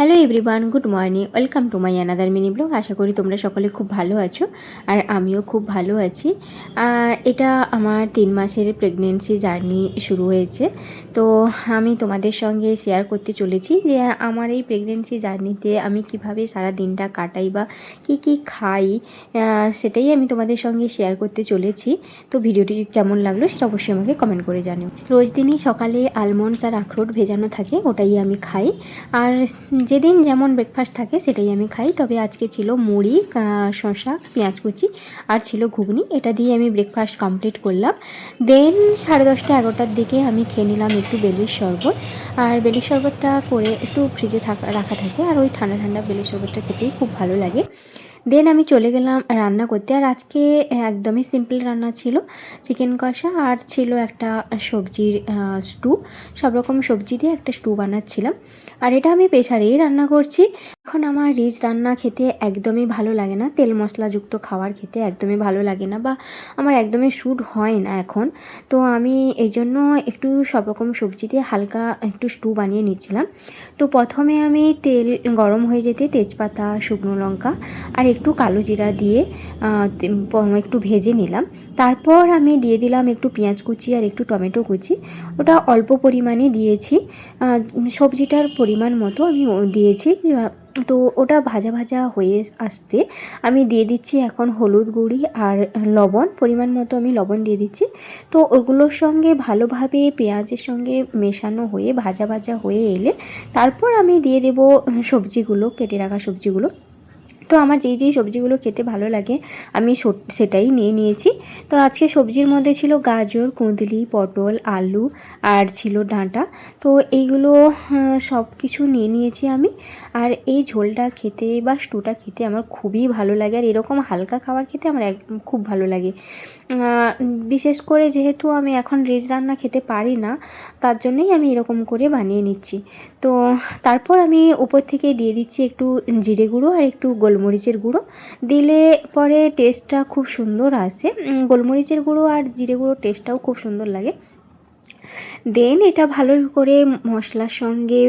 Hello everyone, good morning. Welcome to my another mini blog. আশা করি তোমরা সকলে খুব ভালো আছো, আর আমিও খুব ভালো আছি। এটা আমার 3 মাসের প্রেগনেন্সি জার্নি শুরু হয়েছে। তো আমি তোমাদের সঙ্গে শেয়ার করতে চলেছি যে আমার এই প্রেগনেন্সি জার্নিতে আমি কিভাবে সারা দিনটা কাটাই বা কি খাই, সেটাই আমি তোমাদের সঙ্গে শেয়ার করতে চলেছি। তো ভিডিওটি কেমন লাগলো সেটা অবশ্যই আমাকে কমেন্ট করে জানিও। রোজ দিনই সকালে আলমন্ডস আর আখরোট ভেজানো থাকে, ওটাই আমি খাই। আর যেদিন যেমন ব্রেকফাস্ট থাকে সেটাই আমি খাই। তবে আজকে ছিল মুড়ি, শসা, পেঁয়াজ কুচি আর ছিল ঘুগনি। এটা দিয়ে আমি ব্রেকফাস্ট কমপ্লিট করলাম। দেন 10:30 11টার দিকে আমি খেয়ে নিলাম একটু বেলির শরবত। আর বেলির শরবতটা করে একটু ফ্রিজে রাখা থাকে, আর ওই ঠান্ডা ঠান্ডা বেলির শরবতটা খেতেই খুব ভালো লাগে। দেন আমি চলে গেলাম রান্না করতে। আর আজকে একদমই সিম্পল রান্না ছিল, চিকেন কষা আর ছিল একটা সবজির স্টু। সব রকম সবজি দিয়ে একটা স্টু বানাচ্ছিলাম, আর এটা আমি প্রেসারেই রান্না করছি। এখন আমার রিচ রান্না খেতে একদমই ভালো লাগে না, তেল মশলাযুক্ত খাবার খেতে একদমই ভালো লাগে না, বা আমার একদমই স্যুট হয় না এখন। তো আমি এই জন্য একটু সব রকম সবজি দিয়ে হালকা একটু স্টু বানিয়ে নিচ্ছিলাম। তো প্রথমে আমি তেল গরম হয়ে যেতে তেজপাতা, শুকনো লঙ্কা আর একটু কালো জিরা দিয়ে একটু ভেজে নিলাম। তারপর আমি দিয়ে দিলাম একটু পেঁয়াজ কুচি আর একটু টমেটো কুচি। ওটা অল্প পরিমাণে দিয়েছি, সবজিটার পরিমাণ মতো আমি দিয়েছি। তো ওটা ভাজা ভাজা হয়ে আসতে আমি দিয়ে দিচ্ছি এখন হলুদ গুঁড়ি আর লবণ, পরিমাণ মতো আমি লবণ দিয়ে দিচ্ছি। তো ওগুলোর সঙ্গে ভালোভাবে পেঁয়াজের সঙ্গে মেশানো হয়ে ভাজা ভাজা হয়ে এলে তারপর আমি দিয়ে দেব সবজিগুলো, কেটে রাখা সবজিগুলো। তো আমার যেই সবজিগুলো খেতে ভালো লাগে আমি সেটাই নিয়ে নিয়েছি। তো আজকে সবজির মধ্যে ছিল গাজর, কুঁদলি, পটল, আলু আর ছিল ডাঁটা। তো এইগুলো সব কিছু নিয়ে নিয়েছি আমি। আর এই ঝোলটা খেতে বা স্টুটা খেতে আমার খুবই ভালো লাগে, আর এরকম হালকা খাবার খেতে আমার খুব ভালো লাগে। বিশেষ করে যেহেতু আমি এখন রিচ রান্না খেতে পারি না, তার জন্যই আমি এরকম করে বানিয়ে নিচ্ছি। তো তারপর আমি উপর থেকে দিয়ে দিচ্ছি একটু জিরে গুঁড়ো আর একটু গোলমরিচের গুঁড়ো। দিলে পরে টেস্টটা খুব সুন্দর আসে। গোলমরিচের গুঁড়ো আর জিরে গুঁড়োর টেস্টটাও খুব সুন্দর লাগে। দেন এটা ভালো করে মশলার সঙ্গে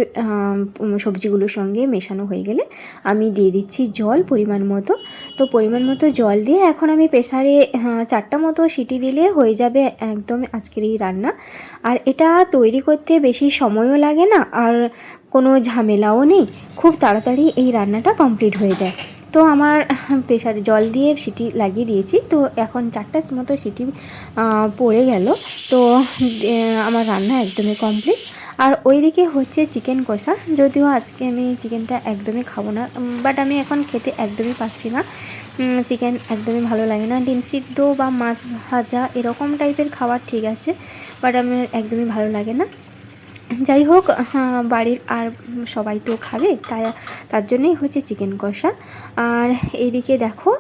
সবজিগুলোর সঙ্গে মেশানো হয়ে গেলে আমি দিয়ে দিচ্ছি জল পরিমাণ মতো। তো পরিমাণ মতো জল দিয়ে এখন আমি প্রেসারে 4টা মতো সিটি দিলে হয়ে যাবে একদম আজকের এই রান্না। আর এটা তৈরি করতে বেশি সময়ও লাগে না, আর কোনো ঝামেলাও নেই, খুব তাড়াতাড়ি এই রান্নাটা কমপ্লিট হয়ে যায়। তো আমার প্রেসারে জল দিয়ে সিটি লাগিয়ে দিয়েছি। তো এখন 4টার মতো সিটি পড়ে গেল। তো আমার রান্না একদমই কমপ্লিট। আর ওইদিকে হচ্ছে চিকেন কষা। যদিও আজকে আমি চিকেনটা একদমই খাবো না, বাট আমি এখন খেতে একদমই পাচ্ছি না। চিকেন একদমই ভালো লাগে না। ডিম সিদ্ধ বা মাছ ভাজা এরকম টাইপের খাবার ঠিক আছে, বাট আমার একদমই ভালো লাগে না। যাই হোক, বাড়ির আর সবাই তো খাবে, তার জন্যই হচ্ছে চিকেন কষা। আর এইদিকে দেখো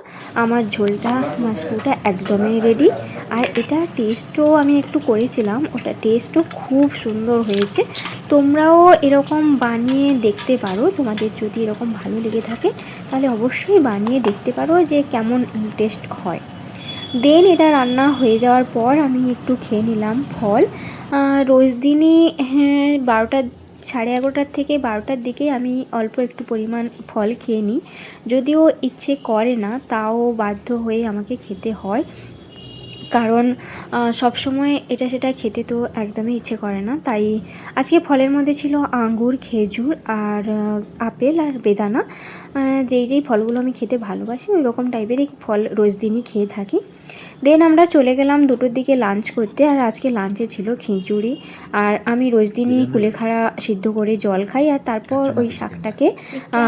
আমার ঝোলটা মাশরুমটা একদমই রেডি। আর এটা টেস্টও আমি একটু করেছিলাম, ওটা টেস্টও খুব সুন্দর হয়েছে। তোমরাও এরকম বানিয়ে দেখতে পারো, তোমাদের যদি এরকম ভালো লেগে থাকে তাহলে অবশ্যই বানিয়ে দেখতে পারো যে কেমন টেস্ট হয়। দেন এটা রান্না হয়ে যাওয়ার পর আমি একটু খেয়ে নিলাম ফল। রোজ দিনই 12টা 11:30 থেকে 12টার দিকে আমি অল্প একটু পরিমাণ ফল খেয়ে নিই। যদিও ইচ্ছে করে না, তাও বাধ্য হয়ে আমাকে খেতে হয়, কারণ সবসময় এটা সেটা খেতে তো একদমই ইচ্ছে করে না। তাই আজকে ফলের মধ্যে ছিল আঙ্গুর, খেজুর আর আপেল আর বেদানা। যেই ফলগুলো আমি খেতে ভালোবাসি ওই রকম টাইপেরই ফল রোজ দিনই খেয়ে থাকি। দেন আমরা চলে গেলাম 2টোর দিকে লাঞ্চ করতে। আর আজকে লাঞ্চে ছিল খিচুড়ি, আর আমি রোজ দিনই কুলেখাড়া সিদ্ধ করে জল খাই, আর তারপর ওই শাকটাকে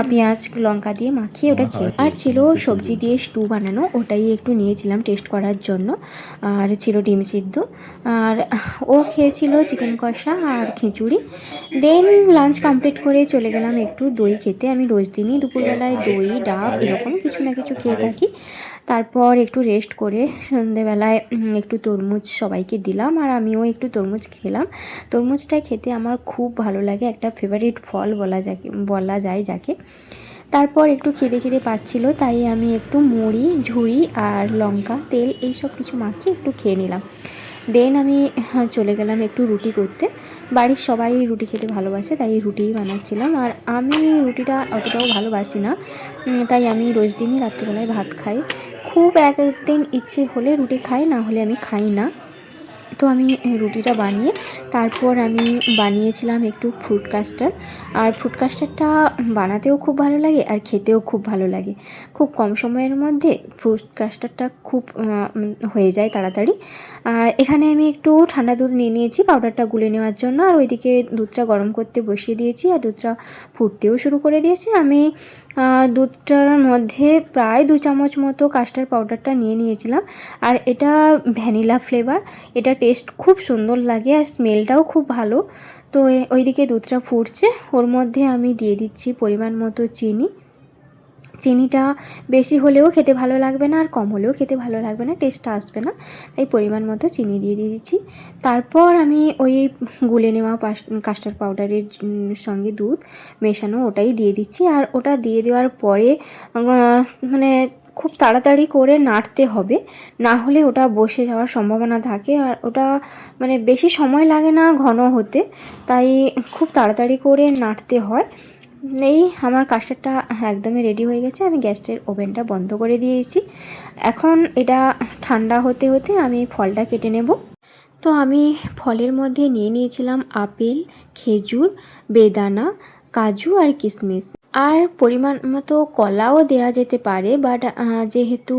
পেঁয়াজ লঙ্কা দিয়ে মাখিয়ে ওটা খেয়ে। আর ছিল সবজি দিয়ে স্টু বানানো, ওটাই একটু নিয়েছিলাম টেস্ট করার জন্য। আর ছিল ডিম সিদ্ধ, আর ও খেয়েছিল চিকেন কষা আর খিচুড়ি। দেন লাঞ্চ কমপ্লিট করে চলে গেলাম একটু দই খেতে। আমি রোজ দিনই দুপুরবেলায় দই, ডাব এরকম কিছু না কিছু খেয়ে থাকি। তারপর একটু রেস্ট করে সন্ধেবেলায় একটু তরমুজ সবাইকে দিলাম, আর আমিও একটু তরমুজ খেলাম। তরমুজটা খেতে আমার খুব ভালো লাগে, একটা ফেভারিট ফল বলা যায় যাকে। তারপর একটু খিদে পাচ্ছিল, তাই আমি একটু মুড়ি, ঝুড়ি আর লঙ্কা তেল এইসব কিছু মাখিয়ে একটু খেয়ে নিলাম। দেন আমি চলে গেলাম একটু রুটি করতে। বাড়ির সবাই রুটি খেতে ভালোবাসে, তাই রুটিই বানাচ্ছিলাম। আর আমি রুটিটা অতটাও ভালোবাসি না, তাই আমি রোজ দিনই রাত্রিবেলায় ভাত খাই। খুব একদিন ইচ্ছে হলে রুটি খাই, না হলে আমি খাই না। তো আমি রুটিটা বানিয়ে তারপর আমি বানিয়েছিলাম একটু ফ্রুট কাস্টার্ড। আর ফ্রুট কাস্টার্ডটা বানাতেও খুব ভালো লাগে আর খেতেও খুব ভালো লাগে। খুব কম সময়ের মধ্যে ফ্রুট কাস্টার্ডটা খুব হয়ে যায় তাড়াতাড়ি। আর এখানে আমি একটু ঠান্ডা দুধ নিয়ে নিয়েছি পাউডারটা গুলে নেওয়ার জন্য, আর ওইদিকে দুধটা গরম করতে বসিয়ে দিয়েছি আর দুধটা ফুটতেও শুরু করে দিয়েছি। আমি দুধটার মধ্যে প্রায় 2 চামচ মতো কাস্টার্ড পাউডারটা নিয়ে নিয়েছিলাম। আর এটা ভ্যানিলা ফ্লেভার, এটা টেস্ট খুব সুন্দর লাগে আর স্মেলটাও খুব ভালো। তো ওইদিকে দুধটা ফুটছে, ওর মধ্যে আমি দিয়ে দিচ্ছি পরিমাণ মতো চিনি। চিনিটা বেশি হলেও খেতে ভালো লাগবে না আর কম হলেও খেতে ভালো লাগবে না, টেস্টটা আসবে না, তাই পরিমাণ মতো চিনি দিয়ে দিচ্ছি। তারপর আমি ওই গুলে নেওয়া কাস্টার্ড পাউডারের সঙ্গে দুধ মেশানো ওটাই দিয়ে দিচ্ছি। আর ওটা দিয়ে দেওয়ার পরে মানে খুব তাড়াতাড়ি করে নাড়তে হবে, না হলে ওটা বসে যাওয়ার সম্ভাবনা থাকে। আর ওটা মানে বেশি সময় লাগে না ঘন হতে, তাই খুব তাড়াতাড়ি করে নাড়তে হয়। এই আমার কাস্টার্ডটা একদমই রেডি হয়ে গেছে। আমি গ্যাসের ওভেনটা বন্ধ করে দিয়েছি। এখন এটা ঠান্ডা হতে হতে আমি ফলটা কেটে নেব। তো আমি ফলের মধ্যে নিয়ে নিয়েছিলাম আপেল, খেজুর, বেদানা, কাজু আর কিশমিশ। আর পরিমাণ মতো কলাও দেওয়া যেতে পারে, বাট যেহেতু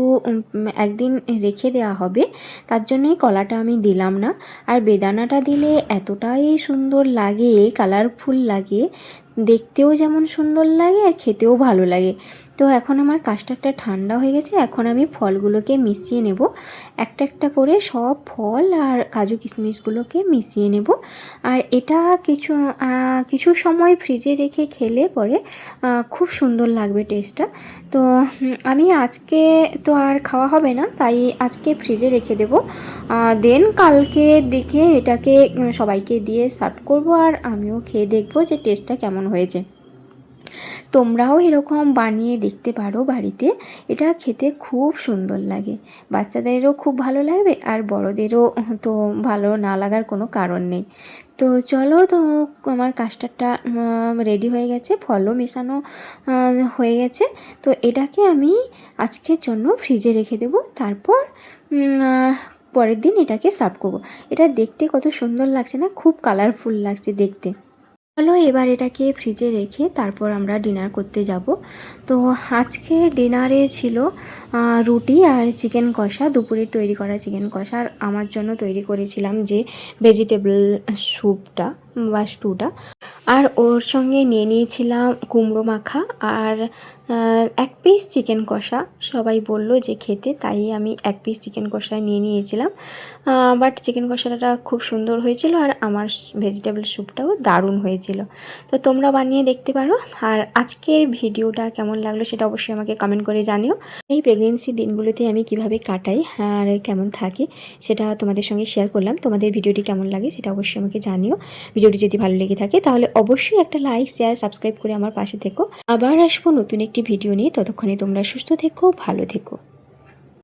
একদিন রেখে দেওয়া হবে তার জন্যই কলাটা আমি দিলাম না। আর বেদানাটা দিলে এতটাই সুন্দর লাগে, কালারফুল লাগে, দেখতেও যেমন সুন্দর লাগে আর খেতেও ভালো লাগে। তো এখন আমার কাস্টার্ডটা ঠান্ডা হয়ে গেছে, এখন আমি ফলগুলোকে মিশিয়ে নেব। একটা একটা করে সব ফল আর কাজু কিশমিশগুলোকে মিশিয়ে নেব। আর এটা কিছু সময় ফ্রিজে রেখে খেলে পরে খুব সুন্দর লাগবে টেস্টটা। তো আমি আজকে তো আর খাওয়া হবে না, তাই আজকে ফ্রিজে রেখে দেব। দেন কালকে দেখে এটাকে সবাইকে দিয়ে সার্ভ করব, আর আমিও খেয়ে দেখব যে টেস্টটা কেমন হয়েছে। তোমরাও এরকম বানিয়ে দেখতে পারো বাড়িতে, এটা খেতে খুব সুন্দর লাগে, বাচ্চাদেরও খুব ভালো লাগবে আর বড়দেরও তো ভালো না লাগার কোনো কারণ নেই। তো চলো, তো আমার কাস্টার্ডটা রেডি হয়ে গেছে, ফলও মেশানো হয়ে গেছে। তো এটাকে আমি আজকের জন্য ফ্রিজে রেখে দেবো, তারপর পরের দিন এটাকে সার্ভ করব। এটা দেখতে কত সুন্দর লাগছে না, খুব কালারফুল লাগছে দেখতে। চলো এবার এটাকে ফ্রিজে রেখে তারপর আমরা ডিনার করতে যাব। তো আজকে ডিনারে ছিল রুটি আর চিকেন কষা, দুপুরের তৈরি করা চিকেন কষা। আর আমার জন্য তৈরি করেছিলাম যে ভেজিটেবল স্যুপটা বা স্টুটা। আর ওর সঙ্গে নিয়ে নিয়েছিলাম কুমড়ো মাখা আর 1 পিস চিকেন কষা। সবাই বলল যে খেতে, তাই আমি 1 পিস চিকেন কষা নিয়ে নিয়েছিলাম। বাট চিকেন কষাটা খুব সুন্দর হয়েছিল আর আমার ভেজিটেবল স্যুপটাও দারুণ হয়েছিল। তো তোমরা বানিয়ে দেখতে পারো। আর আজকের ভিডিওটা কেমন লাগলো সেটা অবশ্যই আমাকে কমেন্ট করে জানিও। এই প্রেগনেন্সি দিনগুলোতে আমি কিভাবে কাটাই আর কেমন থাকি সেটা তোমাদের সঙ্গে শেয়ার করলাম। তোমাদের ভিডিওটি কেমন লাগে সেটা অবশ্যই আমাকে জানিও। ভিডিওটি যদি ভালো লেগে থাকে তাহলে অবশ্যই একটা লাইক, শেয়ার, সাবস্ক্রাইব করে আমার পাশে থেকো। আবার আসবো নতুন একটি ভিডিও নিয়ে, ততক্ষণে তোমরা সুস্থ থেকো, ভালো থেকো।